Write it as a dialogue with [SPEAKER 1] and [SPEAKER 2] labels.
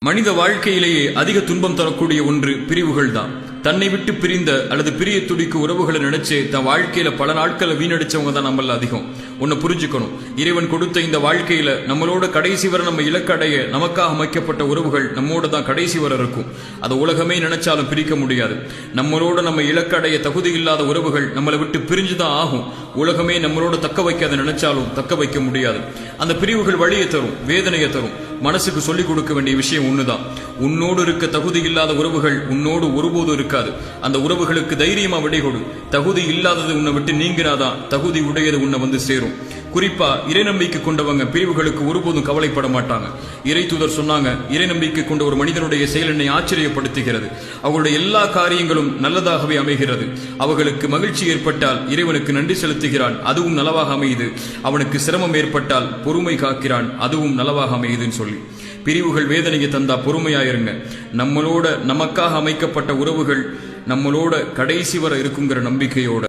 [SPEAKER 1] மனித வாழ்க்கையிலேயே அதிக துன்பம் தரக்கூடிய ஒன்று பிரிவுகள் தான். தன்னை விட்டு பிரிந்த அல்லது பிரிய துடிக்கு உறவுகளை நினைச்சு தன் வாழ்க்கையில பல நாட்களை வீணடிச்சவங்க தான் நம்மள அதிகம். ஒன்னு புரிஞ்சுக்கணும், இறைவன் கொடுத்த இந்த வாழ்க்கையில நம்மளோட கடைசி வரை நம்ம இலக்கடைய நமக்காக அமைக்கப்பட்ட உறவுகள் நம்மோட தான் கடைசி வரை இருக்கும். அதை உலகமே நினைச்சாலும் பிரிக்க முடியாது. நம்மளோட நம்ம இலக்கடைய தகுதி இல்லாத உறவுகள் நம்மளை விட்டு பிரிஞ்சுதான் ஆகும். உலகமே நம்மளோட தக்க வைக்காத நினைச்சாலும் தக்க வைக்க முடியாது. அந்த பிரிவுகள் வழியை தரும், வேதனையை தரும். மனசுக்கு சொல்லிக் கொடுக்க வேண்டிய விஷயம் ஒண்ணுதான், உன்னோடு இருக்க தகுதி இல்லாத உறவுகள் உன்னோடு ஒருபோதும் இருக்காது. அந்த உறவுகளுக்கு தைரியமா விடை கொடு. தகுதி இல்லாதது உன்னை விட்டு நீங்கிறாதான் தகுதி உடையது உன்னை வந்து சேரும். குறிப்பா இறை நம்பிக்கை கொண்டவங்க பிரிவுகளுக்கு ஒருபோதும் கவலைப்பட மாட்டாங்க. இறை தூதர் சொன்னாங்க, இறை நம்பிக்கை கொண்ட ஒரு மனிதனுடைய செயல் என்னை ஆச்சரியப்படுத்துகிறது. அவர்களுடைய எல்லா காரியங்களும் நல்லதாகவே அமைகிறது. அவர்களுக்கு மகிழ்ச்சி ஏற்பட்டால் இறைவனுக்கு நன்றி செலுத்துகிறான், அதுவும் நலவாக அமையுது. அவனுக்கு சிரமம் ஏற்பட்டால் பொறுமை காக்கிறான், அதுவும் நலவாக அமையுதுன்னு சொல்லி பிரிவுகள் வேதனையை தந்தா பொறுமையாயிருங்க. நம்மளோட நமக்காக அமைக்கப்பட்ட உறவுகள் நம்மளோட கடைசி வரை இருக்குங்கிற நம்பிக்கையோட